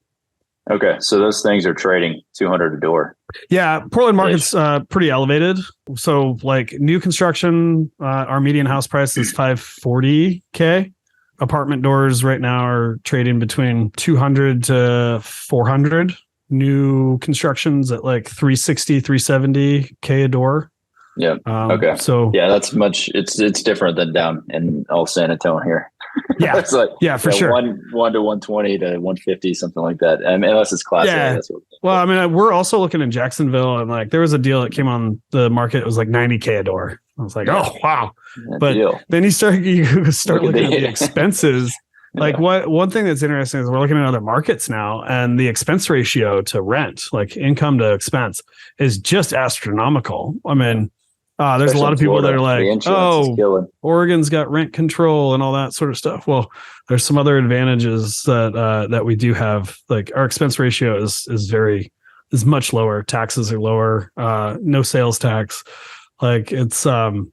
Okay, so those things are trading $200 a door. Yeah, Portland market's pretty elevated. So like new construction, our median house price is $540K. Apartment doors right now are trading between 200 to 400. New constructions at like 360, 370K a door. Yeah. Okay. So yeah, that's much. It's different than down in San Antonio here. Yeah. It's like, for sure. 1 to 120 to 150, something like that. I mean, unless it's class A. That's what well, I mean, we're also looking in Jacksonville, and like there was a deal that came on the market. It was like 90K a door. I was like, oh wow. But then you start looking at the expenses. Like one thing that's interesting is we're looking at other markets now, and the expense ratio to rent, like income to expense, is just astronomical. I mean, there's a lot of people that are like, oh, Oregon's got rent control and all that sort of stuff. Well, there's some other advantages that we do have. Like our expense ratio is much lower. Taxes are lower. No sales tax. Like it's going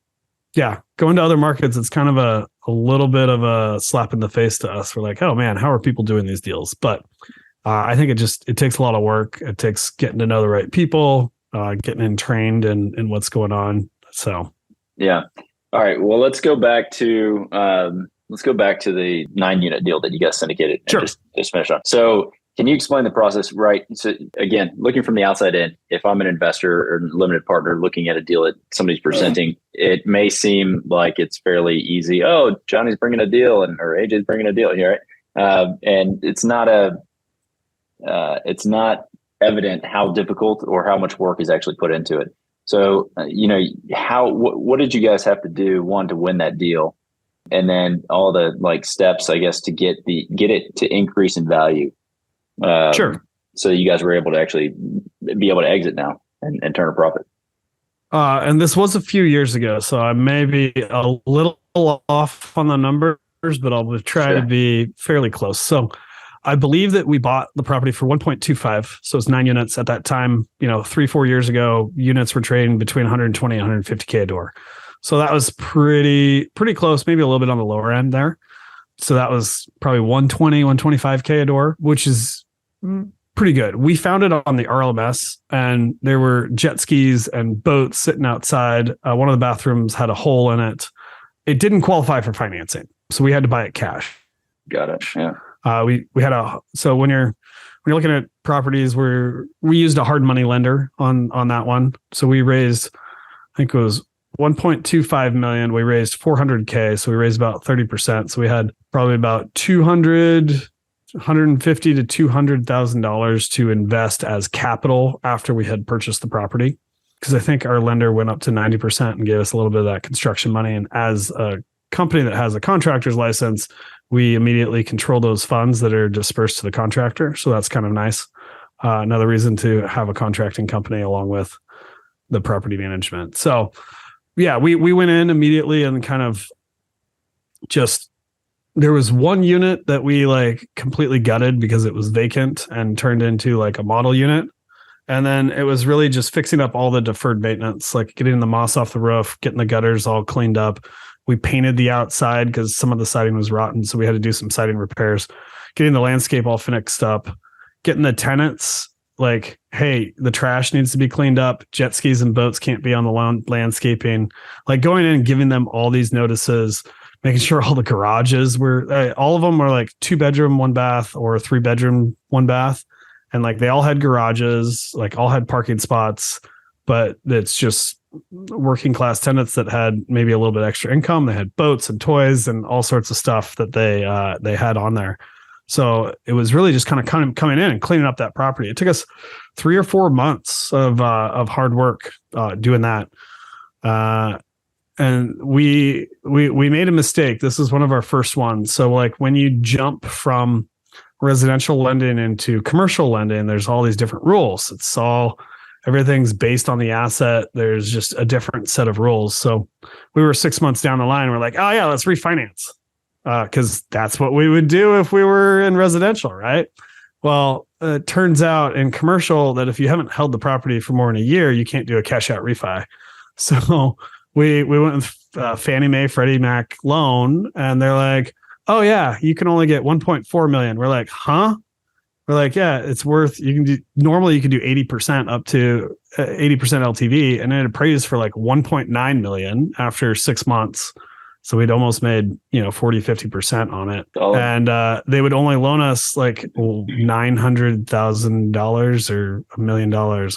to other markets, it's kind of a little bit of a slap in the face to us. We're like, oh man, how are people doing these deals? But I think it takes a lot of work. It takes getting to know the right people, getting in trained in what's going on. So yeah. All right. Well, let's go back to the 9-unit deal that you guys syndicated. Sure. And just finish on. So can you explain the process? Right. So again, looking from the outside in, if I'm an investor or limited partner looking at a deal that somebody's presenting, it may seem like it's fairly easy. Oh, Johnny's bringing a deal or AJ's bringing a deal here. Right? And it's not evident how difficult or how much work is actually put into it. So, what did you guys have to do, one, to win that deal? And then all the steps, I guess, to get it to increase in value. Sure. So you guys were able to actually be able to exit now and turn a profit. And this was a few years ago, so I may be a little off on the numbers, but I'll try to be fairly close. So I believe that we bought the property for 1.25. So it's 9 units at that time. 3-4 years ago, units were trading between 120 and 150K a door. So that was pretty close, maybe a little bit on the lower end there. So that was probably 120, 125K a door, which is pretty good. We found it on the RLMS, and there were jet skis and boats sitting outside. One of the bathrooms had a hole in it. It didn't qualify for financing, so we had to buy it cash. Got it. Yeah. We had so when you're looking at properties, we used a hard money lender on that one. So we raised, I think it was 1.25 million. We raised 400K. So we raised about 30%. So we had probably about $150,000 to $200,000 to invest as capital after we had purchased the property. Because I think our lender went up to 90% and gave us a little bit of that construction money. And as a company that has a contractor's license, we immediately control those funds that are dispersed to the contractor. So that's kind of nice. Another reason to have a contracting company along with the property management. So yeah, we went in immediately and kind of just, there was one unit that we completely gutted because it was vacant and turned into a model unit. And then it was really just fixing up all the deferred maintenance, like getting the moss off the roof, getting the gutters all cleaned up, We painted the outside because some of the siding was rotten. So we had to do some siding repairs, getting the landscape all fixed up, getting the tenants like, hey, the trash needs to be cleaned up. Jet skis and boats can't be on the landscaping. Like going in and giving them all these notices, making sure all the garages were, all of them were like 2-bedroom, 1-bath or 3-bedroom, 1-bath. And like they all had garages, like all had parking spots, but it's just working class tenants that had maybe a little bit extra income. They had boats and toys and all sorts of stuff that they had on there. So it was really just kind of coming in and cleaning up that property. It took us 3 or 4 months of hard work doing that. And we made a mistake. This is one of our first ones. So like when you jump from residential lending into commercial lending, there's all these different rules. Everything's based on the asset. There's just a different set of rules. So we were 6 months down the line. We're like, oh yeah, let's refinance. Because that's what we would do if we were in residential, right? Well, it turns out in commercial that if you haven't held the property for more than a year, you can't do a cash out refi. So we went with Fannie Mae, Freddie Mac loan, and they're like, oh yeah, you can only get 1.4 million. We're like, huh? We're like, yeah, it's worth, normally you can do 80% up to 80% LTV, and it appraised for like 1.9 million after 6 months. So we'd almost made, 40-50% on it. Oh. And they would only loan us like $900,000 or $1 million.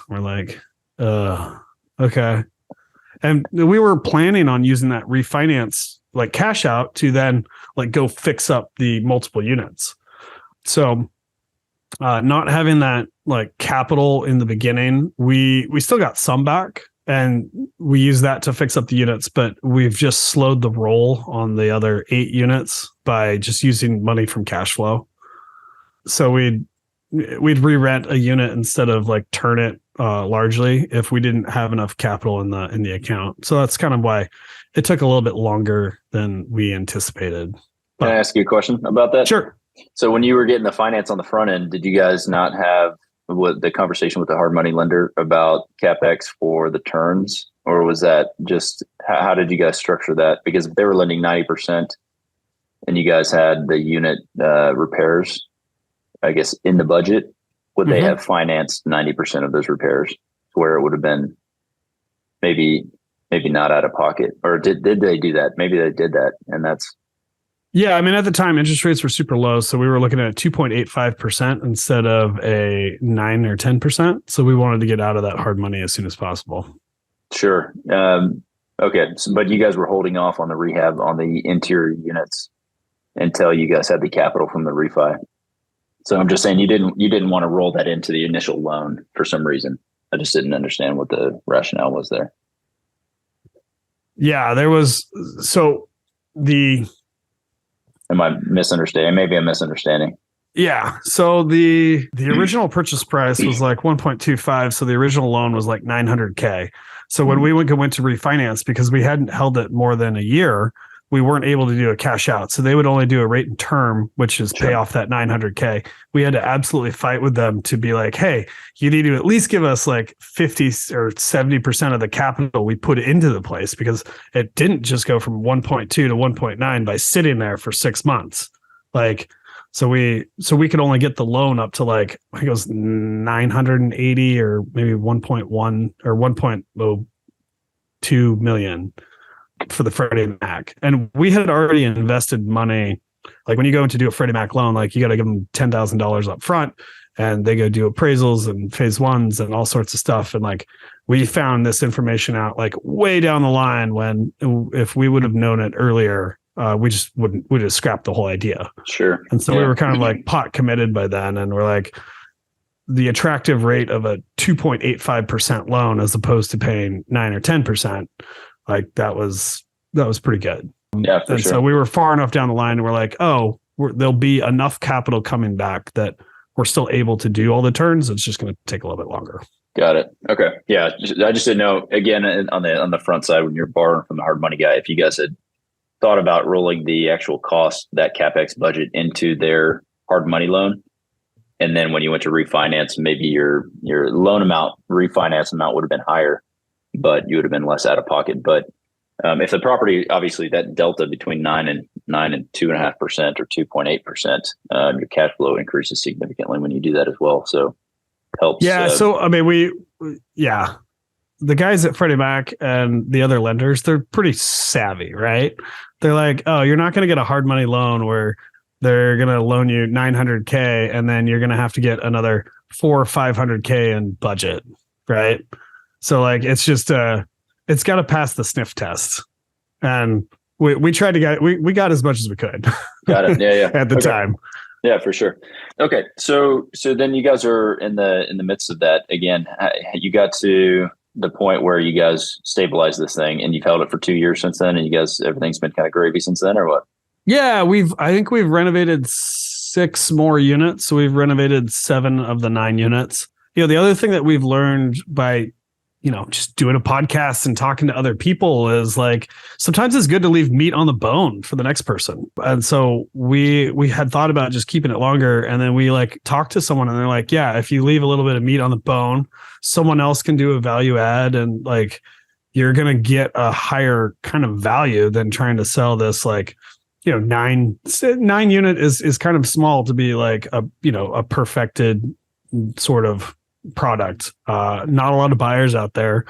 We're like, okay. And we were planning on using that refinance, like cash out, to then like go fix up the multiple units. So not having that like capital in the beginning, we still got some back. And we use that to fix up the units, but we've just slowed the roll on the other 8 units by just using money from cash flow. So we'd re-rent a unit instead of like turn it largely if we didn't have enough capital in the account. So that's kind of why it took a little bit longer than we anticipated. Can I ask you a question about that? Sure. So when you were getting the finance on the front end, did you guys not have the conversation with the hard money lender about CapEx for the turns, or was that just how did you guys structure that? Because if they were lending 90% and you guys had the unit repairs, I guess in the budget, would they have financed 90% of those repairs to where it would have been maybe not out of pocket, or did they do that? Maybe they did that, and that's. Yeah, I mean, at the time, interest rates were super low, so we were looking at 2.85% instead of a 9 or 10%. So we wanted to get out of that hard money as soon as possible. Sure. Okay, but you guys were holding off on the rehab on the interior units until you guys had the capital from the refi. So I'm just saying you didn't want to roll that into the initial loan for some reason. I just didn't understand what the rationale was there. Yeah, there was Am I misunderstanding? Maybe I'm misunderstanding. Yeah. So the original purchase price was like 1.25. So the original loan was like $900K. So when we went to refinance, because we hadn't held it more than a year, we weren't able to do a cash out. So they would only do a rate and term, which is pay off that $900K. We had to absolutely fight with them to be like, hey, you need to at least give us like 50 or 70% of the capital we put into the place, because it didn't just go from 1.2 to 1.9 by sitting there for 6 months. Like, so we could only get the loan up to like, I think it was 980 or maybe 1.1 or 1.02 million for the Freddie Mac. And we had already invested money. Like when you go to do a Freddie Mac loan, like you got to give them $10,000 up front, and they go do appraisals and phase ones and all sorts of stuff. And like we found this information out like way down the line, when if we would have known it earlier, we just scrapped the whole idea. Sure. And so we were kind of like pot committed by then. And we're like, the attractive rate of a 2.85% loan as opposed to paying 9 or 10%, like that was pretty good. Yeah, for and sure. So we were far enough down the line, and we're like, there'll be enough capital coming back that we're still able to do all the turns. It's just going to take a little bit longer. Got it. Okay. Yeah. I just didn't know, again, on the front side, when you're borrowing from the hard money guy, if you guys had thought about rolling the actual cost, that CapEx budget, into their hard money loan. And then when you went to refinance, maybe your loan amount, refinance amount would have been higher, but you would have been less out of pocket. But If the property, obviously that delta between 9% and 2.5% or 2.8%, your cash flow increases significantly when you do that as well. So helps. Yeah. So, I mean, the guys at Freddie Mac and the other lenders, they're pretty savvy, right? They're like, oh, you're not going to get a hard money loan where they're going to loan you $900K and then you're going to have to get another $400 or $500K in budget, right? So like, it's just it's got to pass the sniff test, and we tried to get we got as much as we could. Got it. Yeah. At the time. Yeah, for sure. Okay, so then you guys are in the midst of that again. You got to the point where you guys stabilized this thing, and you've held it for 2 years since then, and you guys everything's been kind of gravy since then, or what? Yeah, I think we've renovated 6 more units. So we've renovated 7 of the 9 units. The other thing that we've learned by, just doing a podcast and talking to other people is like, sometimes it's good to leave meat on the bone for the next person. And so we had thought about just keeping it longer. And then we like talked to someone and they're like, yeah, if you leave a little bit of meat on the bone, someone else can do a value add, and like, you're going to get a higher kind of value than trying to sell this like, 9 unit is kind of small to be like a perfected sort of product. Not a lot of buyers out there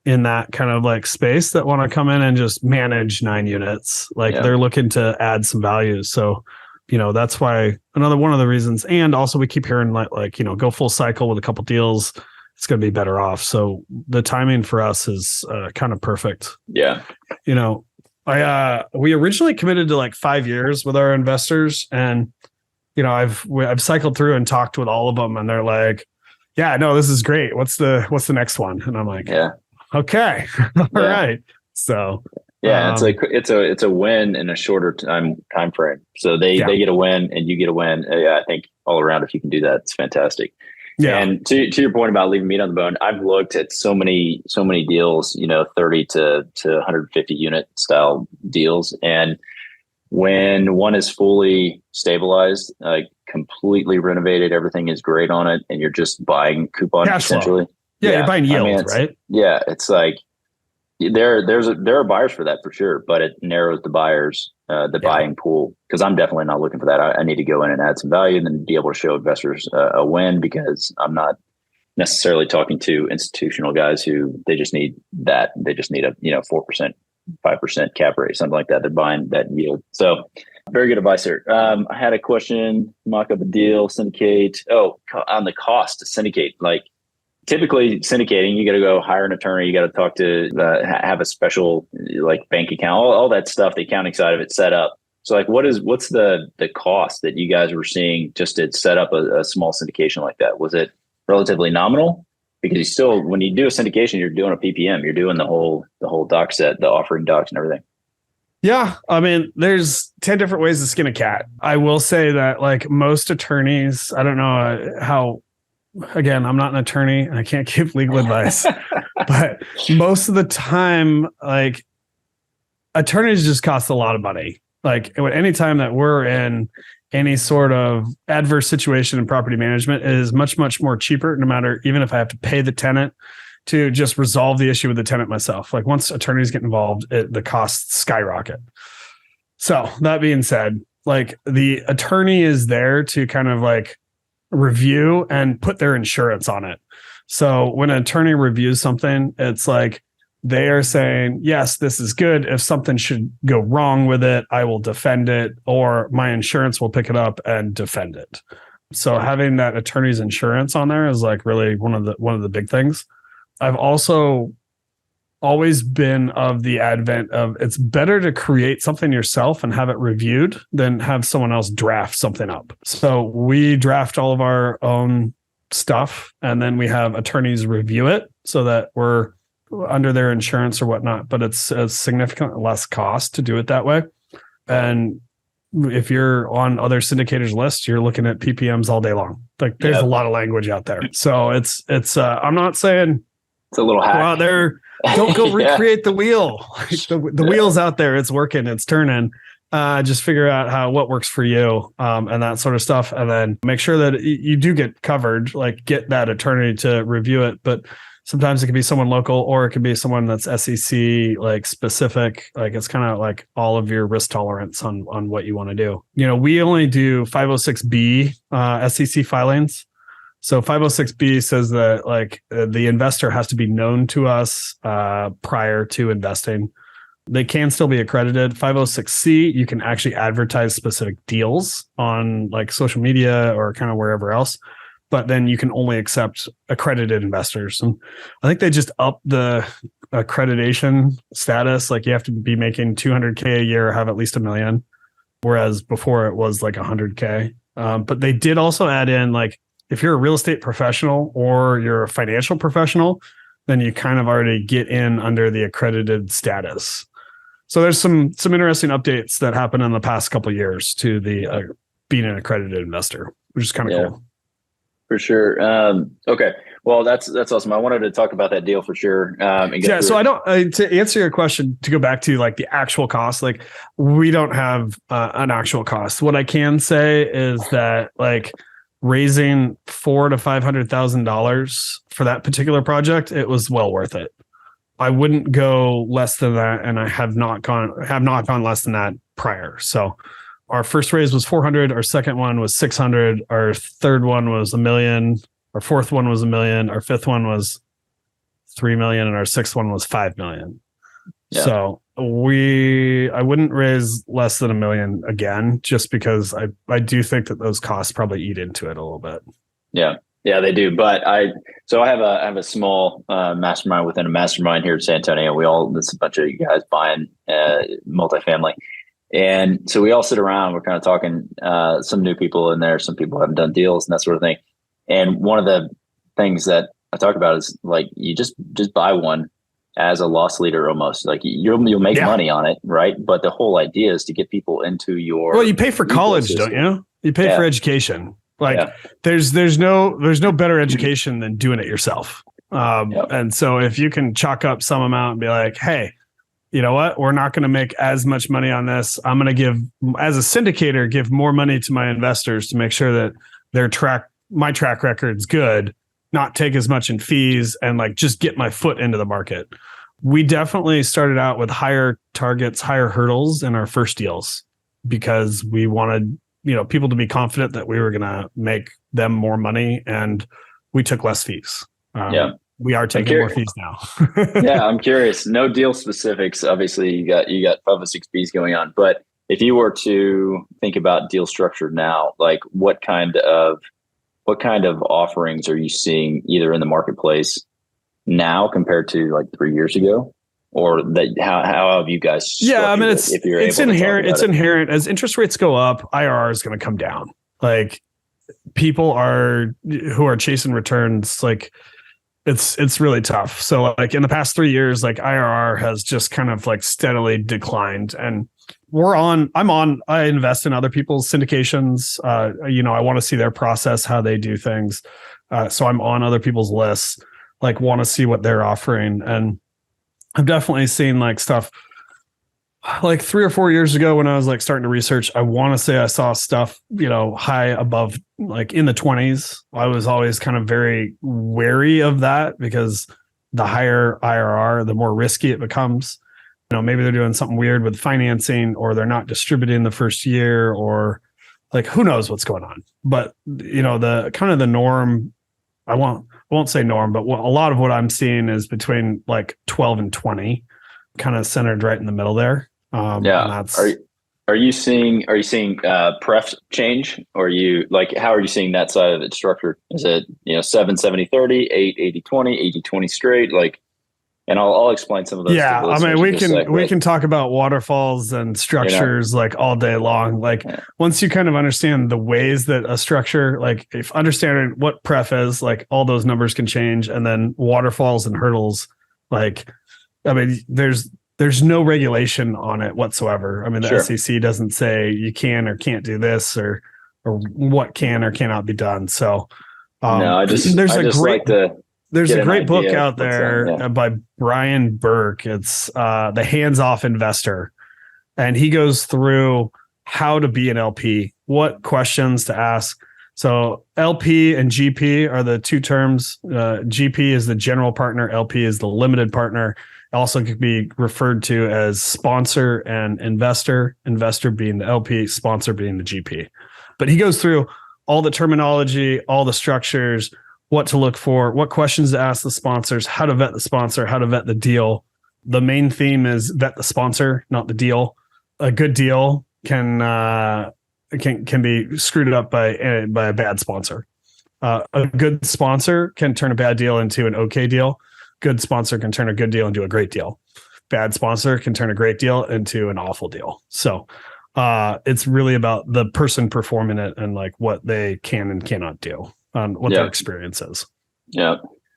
in that kind of like space that want to come in and just manage 9 units. Like they're looking to add some value. So, that's why one of the reasons, and also we keep hearing like, go full cycle with a couple deals, it's going to be better off. So the timing for us is kind of perfect. Yeah. We originally committed to like 5 years with our investors, and I've cycled through and talked with all of them, and they're like, yeah, no, this is great. What's the next one? And I'm like, yeah, okay. All right. So it's like, it's a win in a shorter time frame. So they get a win and you get a win. I think all around, if you can do that, it's fantastic. Yeah. And to your point about leaving meat on the bone, I've looked at so many deals, 30 to 150 unit style deals. And when one is fully stabilized, like completely renovated, everything is great on it, and you're just buying coupon essentially. Yeah, you're buying yield, right? Yeah, it's like there are buyers for that for sure, but it narrows the buyers, buying pool, because I'm definitely not looking for that. I need to go in and add some value and then be able to show investors a win, because I'm not necessarily talking to institutional guys who they just need that. They just need a 4%, 5% cap rate, something like that. They're buying that yield. So very good advice there. I had a question, mock up a deal, syndicate. On the cost to syndicate, like typically syndicating, you got to go hire an attorney. You got to talk to have a special like bank account, all that stuff, the accounting side of it set up. So like, what's the cost that you guys were seeing just to set up a small syndication like that? Was it relatively nominal? Because when you do a syndication, you're doing a PPM, you're doing the whole doc set, the offering docs and everything. Yeah. I mean, there's 10 different ways to skin a cat. I will say that like most attorneys, I don't know how, again, I'm not an attorney and I can't give legal advice, but most of the time, like attorneys just cost a lot of money. Like any time that we're in any sort of adverse situation in property management is much, much more cheaper, no matter, even if I have to pay the tenant to just resolve the issue with the tenant myself. Like once attorneys get involved, the costs skyrocket. So that being said, like the attorney is there to kind of like review and put their insurance on it. So when an attorney reviews something, it's like they are saying, yes, this is good. If something should go wrong with it, I will defend it, or my insurance will pick it up and defend it. So having that attorney's insurance on there is like really one of the big things. I've also always been of the advent of it's better to create something yourself and have it reviewed than have someone else draft something up. So we draft all of our own stuff, and then we have attorneys review it so that we're under their insurance or whatnot, but it's a significantly less cost to do it that way. And if you're on other syndicators list, you're looking at PPMs all day long. Like there's a lot of language out there. So it's I'm not saying it's a little hack. Go out there, don't go recreate the wheel. The wheel's out there. It's working. It's turning. Just figure out what works for you, and that sort of stuff. And then make sure that you do get covered, like get that attorney to review it. But Sometimes it could be someone local, or it could be someone that's SEC like specific. Like it's kind of like all of your risk tolerance on what you want to do. We only do 506B SEC filings. So 506B says that like the investor has to be known to us prior to investing. They can still be accredited. 506C, you can actually advertise specific deals on like social media or kind of wherever else, but then you can only accept accredited investors. And I think they just upped the accreditation status. Like you have to be making 200K a year or have at least $1 million, whereas before it was like 100K. But they did also add in like, if you're a real estate professional or you're a financial professional, then you kind of already get in under the accredited status. So there's some interesting updates that happened in the past couple of years to the being an accredited investor, which is kind of cool. For sure. Okay. Well, that's awesome. I wanted to talk about that deal for sure. So I don't, to answer your question, to go back to like the actual cost, like we don't have an actual cost. What I can say is that like raising $400,000 to $500,000 for that particular project, it was well worth it. I wouldn't go less than that, and I have not gone less than that prior. So our first raise was 400, our second one was 600, our third one was $1 million, our fourth one was $1 million, our fifth one was $3 million, and our sixth one was $5 million. Yeah. So I wouldn't raise less than $1 million again, just because I do think that those costs probably eat into it a little bit. Yeah, they do. But I have a small mastermind within a mastermind here in San Antonio. There's a bunch of you guys buying multifamily. And so we all sit around, we're kind of talking, some new people in there, some people haven't done deals and that sort of thing. And one of the things that I talk about is like, you just buy one as a loss leader almost. Like you'll make money on it, right? But the whole idea is to get people into your... Well, you pay for college, don't you? You pay for education. Like there's no better education than doing it yourself. And so if you can chalk up some amount and be like, hey, you know what? We're not going to make as much money on this. I'm going to give, as a syndicator, give more money to my investors to make sure that my track record's good, not take as much in fees, and like just get my foot into the market. We definitely started out with higher targets, higher hurdles in our first deals because we wanted, people to be confident that we were going to make them more money, and we took less fees. We are taking more fees now. Yeah, I'm curious. No deal specifics. Obviously, you got 506Bs going on, but if you were to think about deal structure now, like what kind of offerings are you seeing either in the marketplace now compared to like 3 years ago, or that how have you guys? Yeah, I mean, it's inherent. It's inherent as interest rates go up, IRR is going to come down. Like people who are chasing returns, like it's really tough. So like in the past 3 years, like IRR has just kind of like steadily declined, and I invest in other people's syndications. I want to see their process, how they do things. So I'm on other people's lists, like want to see what they're offering. And I've definitely seen like stuff like 3 or 4 years ago when I was like starting to research. I want to say I saw stuff, high above like in the 20s. I was always kind of very wary of that because the higher IRR, the more risky it becomes. Maybe they're doing something weird with financing, or they're not distributing the first year, or like who knows what's going on. But the kind of the norm, I won't say norm, but a lot of what I'm seeing is between like 12 and 20, kind of centered right in the middle there. Are you seeing pref change, or how are you seeing that side of it structured? Is it 7-70-30, 8-80-20, 80-20 straight? Like, and I'll explain some of those. Yeah, I mean, we can talk about waterfalls and structures like all day long. Like once you kind of understand the ways that a structure, like if understanding what pref is, like all those numbers can change, and then waterfalls and hurdles. Like, I mean, there's no regulation on it whatsoever. I mean, the SEC doesn't say you can or can't do this, or what can or cannot be done. So there's a great book out there by Brian Burke. It's The Hands-Off Investor. And he goes through how to be an LP, what questions to ask. So LP and GP are the two terms. GP is the general partner. LP is the limited partner. Also could be referred to as sponsor and investor. Investor being the LP, sponsor being the GP. But he goes through all the terminology, all the structures, what to look for, what questions to ask the sponsors, how to vet the sponsor, how to vet the deal. The main theme is vet the sponsor, not the deal. A good deal can be screwed up by a bad sponsor. A good sponsor can turn a bad deal into an okay deal. Good sponsor can turn a good deal into a great deal. Bad sponsor can turn a great deal into an awful deal. So it's really about the person performing it and like what they can and cannot do on what their experience is. Yeah.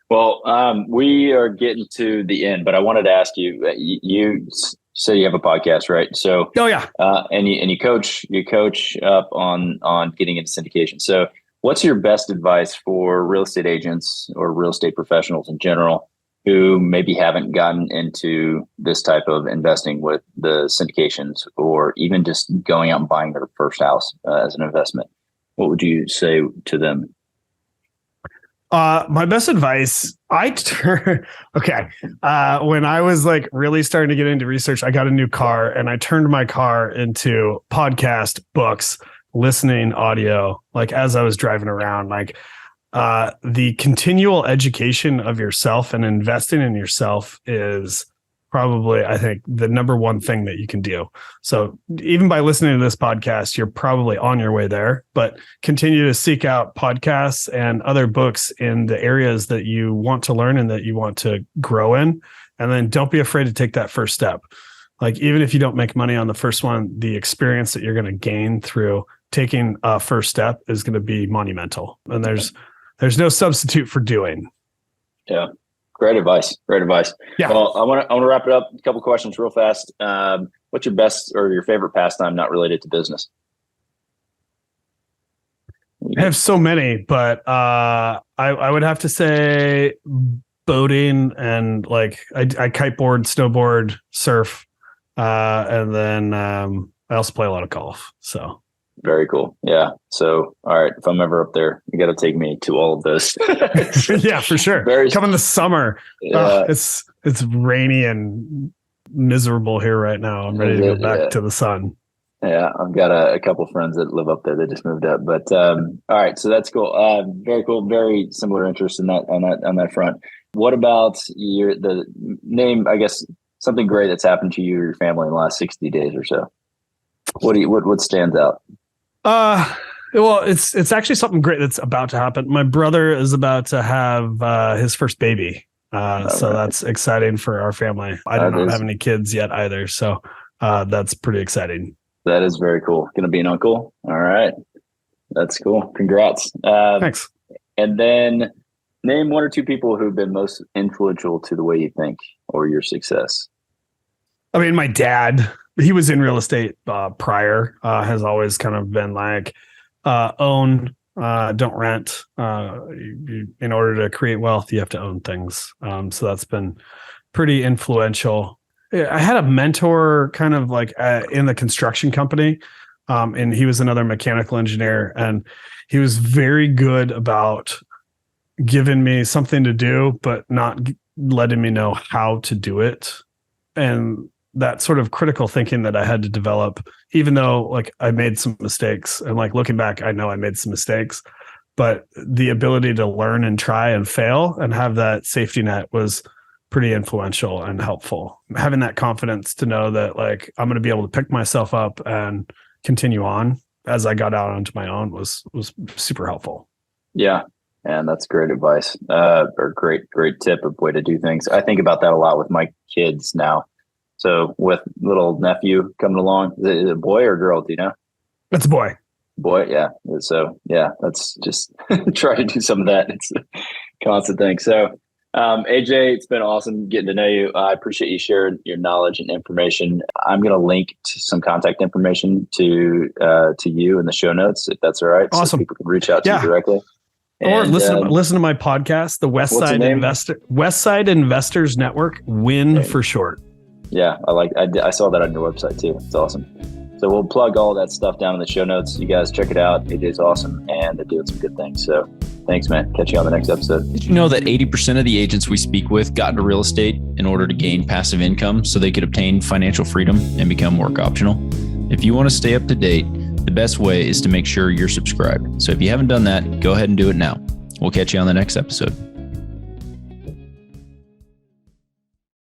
Well, we are getting to the end, but I wanted to ask you, you say you have a podcast, right? So, and you coach up on getting into syndication. So what's your best advice for real estate agents or real estate professionals in general who maybe haven't gotten into this type of investing with the syndications or even just going out and buying their first house as an investment? What would you say to them? My best advice, when I was like really starting to get into research, I got a new car and I turned my car into podcast, books, listening audio, like as I was driving around, like the continual education of yourself and investing in yourself is probably, I think, the number one thing that you can do. So even by listening to this podcast, you're probably on your way there, but continue to seek out podcasts and other books in the areas that you want to learn and that you want to grow in. And then don't be afraid to take that first step. Like, even if you don't make money on the first one, the experience that you're going to gain through taking a first step is going to be monumental. And there's no substitute for doing. Yeah. Great advice. Yeah. Well, I want to wrap it up. A couple of questions real fast. What's your best or your favorite pastime not related to business? I have so many, but I would have to say boating and like I kiteboard, snowboard, surf, and then I also play a lot of golf. So. Very cool. Yeah. So, all right. If I'm ever up there, you got to take me to all of those. Yeah, for sure. Come in the summer. Yeah. It's rainy and miserable here right now. I'm ready to go back to the sun. Yeah. I've got a couple friends that live up there. They just moved up, but all right. So that's cool. Very cool. Very similar interest in that on that front. What about the name? I guess something great that's happened to you or your family in the last 60 days or so. What stands out? Well, it's actually something great that's about to happen. My brother is about to have his first baby. So that's exciting for our family. I don't have any kids yet either. So that's pretty exciting. That is very cool. Going to be an uncle. All right. That's cool. Congrats. Thanks. And then name one or two people who've been most influential to the way you think or your success. I mean, my dad, he was in real estate prior, has always kind of been like, own, don't rent. In order to create wealth, you have to own things. So that's been pretty influential. I had a mentor kind of like in the construction company, and he was another mechanical engineer, and he was very good about giving me something to do, but not letting me know how to do it. And that sort of critical thinking that I had to develop, even though like I made some mistakes, and like looking back, I know I made some mistakes, but the ability to learn and try and fail and have that safety net was pretty influential and helpful. Having that confidence to know that like I'm going to be able to pick myself up and continue on as I got out onto my own was super helpful. Yeah. And that's great advice, or great tip of way to do things. I think about that a lot with my kids now. So with little nephew coming along, is it a boy or a girl? Do you know? It's a boy. Boy, yeah. So yeah, that's just try to do some of that. It's a constant thing. So AJ, it's been awesome getting to know you. I appreciate you sharing your knowledge and information. I'm going to link to some contact information to you in the show notes, if that's all right. Awesome. So people can reach out to you directly. Or listen to my podcast, the Westside Investors Network, WIN for short. Yeah, I saw that on your website too. It's awesome. So we'll plug all that stuff down in the show notes. You guys check it out. AJ's awesome, and they're doing some good things. So thanks, man. Catch you on the next episode. Did you know that 80% of the agents we speak with got into real estate in order to gain passive income so they could obtain financial freedom and become work optional? If you want to stay up to date, the best way is to make sure you're subscribed. So if you haven't done that, go ahead and do it now. We'll catch you on the next episode.